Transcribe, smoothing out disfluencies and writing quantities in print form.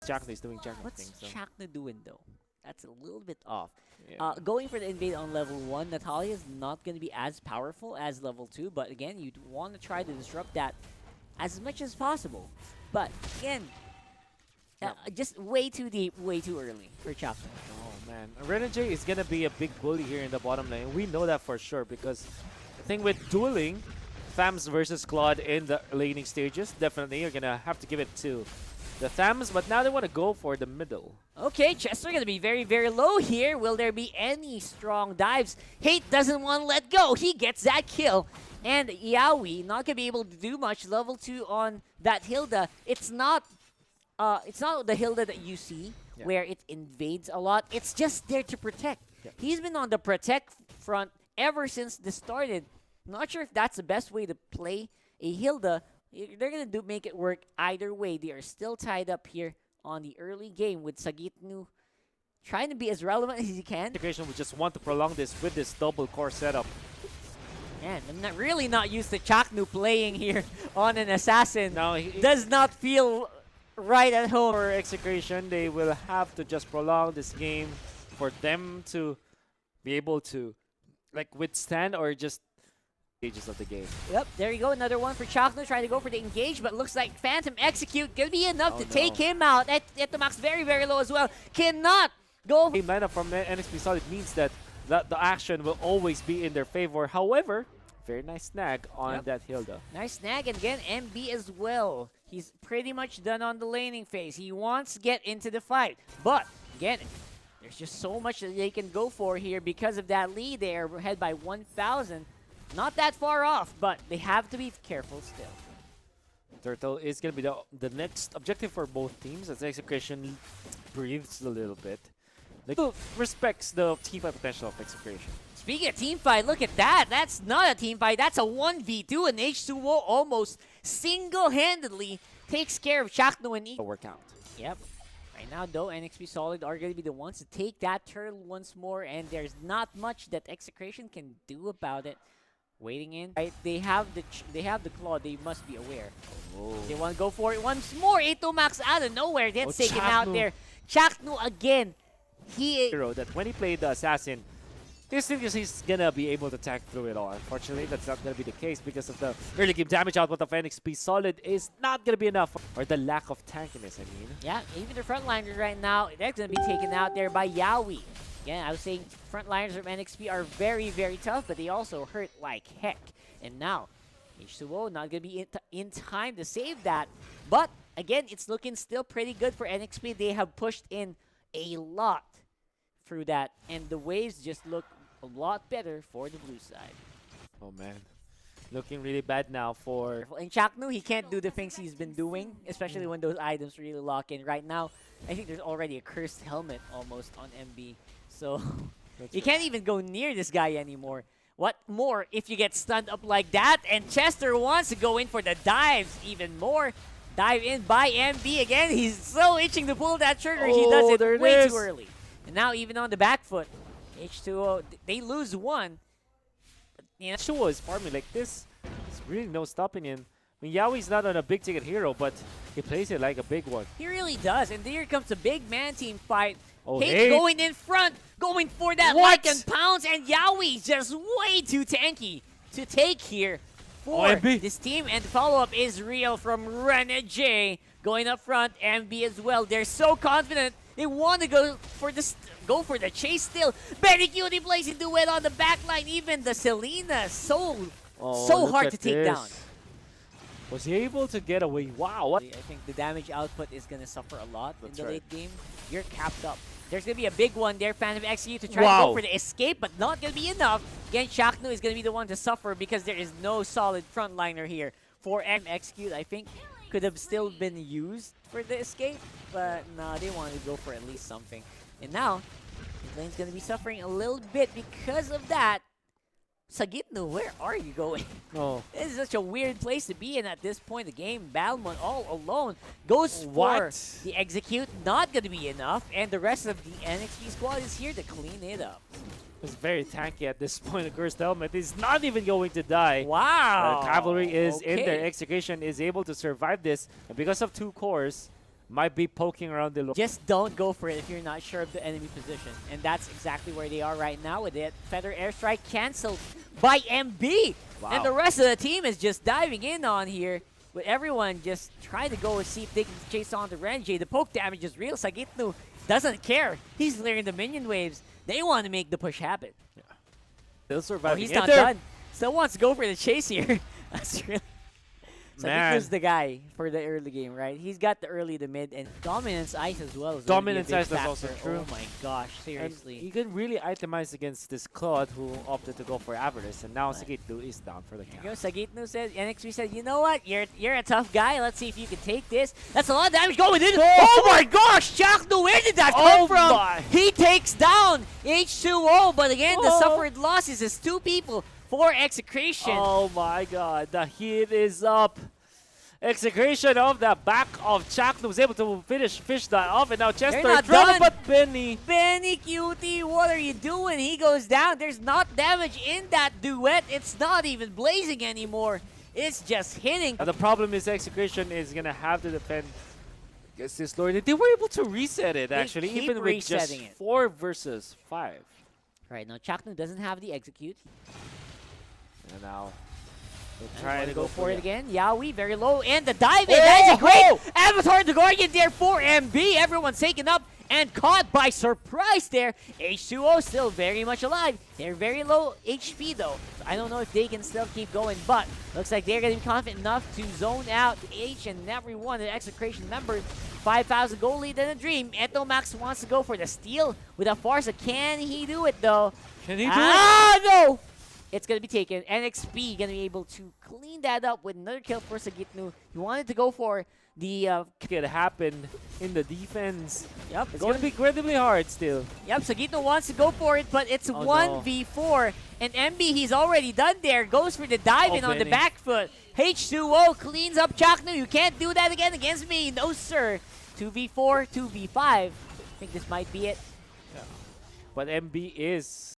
Chakno is doing Chakno What's things. So. Chakno doing though? That's a little bit off. Yeah. Going for the invade on level 1, Natalia is not going to be as powerful as level 2, but again, you'd want to try to disrupt that as much as possible. But again, just way too deep, way too early for Chakno. Oh man, Renegade is gonna be a big bully here in the bottom lane. We know that for sure because the thing with dueling, Thams versus Claude in the laning stages, definitely you're gonna have to give it to the Thams, but now they want to go for the middle. Okay, Chester going to be very, very low here. Will there be any strong dives? Hate doesn't want to let go. He gets that kill. And Yaoi not going to be able to do much. Level 2 on that Hilda. It's not the Hilda that you see where it invades a lot. It's just there to protect. He's been on the protect front ever since this started. Not sure if that's the best way to play a Hilda. They're going to make it work either way. They are still tied up here on the early game with Sagitnu trying to be as relevant as he can. Integration would just want to prolong this with this double core setup. Man, I'm really not used to Chaknu playing here on an assassin. Now Does not feel right at home. For Execration, they will have to just prolong this game for them to be able to like withstand or just stages of the game. Yep, there you go. Another one for Chakno trying to go for the engage, but looks like Phantom Execute gonna be enough to take him out. At the max, very, very low as well. Cannot go. Game lineup from NXP Solid means that the action will always be in their favor. However, very nice snag on that Hilda. Nice snag, and again, MB as well. He's pretty much done on the laning phase. He wants to get into the fight, but again, there's just so much that they can go for here because of that lead. They are ahead by 1,000. Not that far off, but they have to be careful still. Turtle is going to be the next objective for both teams as Execration breathes a little bit. Like, respects the team fight potential of Execration. Speaking of team fight, look at that. That's not a team fight. That's a 1v2, and H2O almost single-handedly takes care of Chakno and A workout. Yep. Right now, though, NXP Solid are going to be the ones to take that turtle once more, and there's not much that Execration can do about it. Waiting in, right? They have the claw. They must be aware. Oh. They want to go for it once more. 8 Max out of nowhere. That's taken out Chaknu. there. Chaknu again. Hero that when he played the assassin, he's gonna be able to tank through it all. Unfortunately, that's not gonna be the case because of the early game damage output of NXP Solid is not gonna be enough, or the lack of tankiness. I mean, Yeah, even the frontliners right now, they're gonna be taken out there by Yaoi. Yeah, I was saying frontliners from NXP are very, very tough, but they also hurt like heck. And now, H2O not going to be in time to save that. But, again, it's looking still pretty good for NXP. They have pushed in a lot through that, and the waves just look a lot better for the blue side. oh man, looking really bad now for. And Chaknu, he can't do the things he's been doing, especially when those items really lock in. Right now, I think there's already a cursed helmet almost on MB. So you can't even go near this guy anymore. What more if you get stunned up like that? And Chester wants to go in for the dives even more. Dive in by MB again. He's so itching to pull that trigger. He does it way too early. And now even on the back foot, H2O, they lose one. But, you know, H2O is farming like this. There's really no stopping him. I mean, Yaoi's not on a big ticket hero, but he plays it like a big one. he really does. And here comes a big man team fight. Oh, Hate going in front, going for that like and pounds, and Yaoi's just way too tanky to take here for MB. this team. And the follow-up is real from Renegade going up front. MB as well. They're so confident. They want to go for the chase still. Very Cutie plays into it on the back line. Even the Selena, so hard to take down. Was he able to get away? Wow. What? I think the damage output is going to suffer a lot in the late game. You're capped up. There's going to be a big one there, Phantom Execute, to try to go for the escape, but not going to be enough. Again, Chaknu is going to be the one to suffer because there is no solid frontliner here. For Execute, I think, could have still been used for the escape, but no, they wanted to go for at least something. And now, the lane's going to be suffering a little bit because of that. Sagitnu, where are you going? Oh. This is such a weird place to be in at this point in the game. Balmont all alone goes for the execute. Not going to be enough. And the rest of the NXP squad is here to clean it up. It's very tanky at this point. The cursed helmet is not even going to die. Wow. Cavalry is in there. Execution is able to survive this. And because of 2 cores, might be poking around the Just don't go for it if you're not sure of the enemy position. And that's exactly where they are right now with it. Feather airstrike canceled by MB. Wow. And the rest of the team is just diving in on here. With everyone just trying to go and see if they can chase on the Renjay. The poke damage is real. Sagitnu doesn't care. He's clearing the minion waves. They want to make the push happen. Still surviving. Oh, he's not done. Still wants to go for the chase here. That's really... Sagitnu's the guy for the early game, right? He's got the early, the mid, and Dominance Ice as well. Dominance Ice is also true. Oh my gosh, seriously. And he can really itemize against this Claude who opted to go for Avarice, and now Sagitnu is down for the count. Sagitnu said, NXP said, you know what? You're a tough guy. Let's see if you can take this. That's a lot of damage going in. Oh my gosh, Chaknu, where did that come from? My. He takes down H2O, but again, the suffered losses is 2 people. 4 execration. Oh my god, the heat is up. Execration of the back of Chaknu was able to fish that off, and now Chester not drove done. it, but Benny. Benny Cutie, what are you doing? He goes down. There's not damage in that duet. It's not even blazing anymore. It's just hitting. The problem is Execration is going to have to defend against this Lord. They were able to reset it, actually, keep even with just resetting it. 4 versus 5. Right, now Chaknu doesn't have the execute. And now they're And trying to go for it it. again. Yaoi very low, and the dive in. That's a great Oh! Avatar the Guardian there for MB. Everyone's taken up and caught by surprise there. H2O still very much alive. They're very low HP though. So I don't know if they can still keep going, but looks like they're going to be confident enough to zone out H and every one of the Execration members. 5,000 gold lead in a dream. Etomax wants to go for the steal with a Farsa. Can he do it though? Can he do it? No! It's going to be taken. NXP going to be able to clean that up with another kill for Sagitnu. He wanted to go for the... Could happen in the defense. Yep. It's going to be incredibly hard still. Yep, Sagitnu wants to go for it, but it's Oh, 1v4. And MB, he's already done there. Goes for the dive in on the Benny. back foot. H2O cleans up Chaknu. You can't do that again against me. No, sir. 2v4, 2v5. I think this might be it. But MB is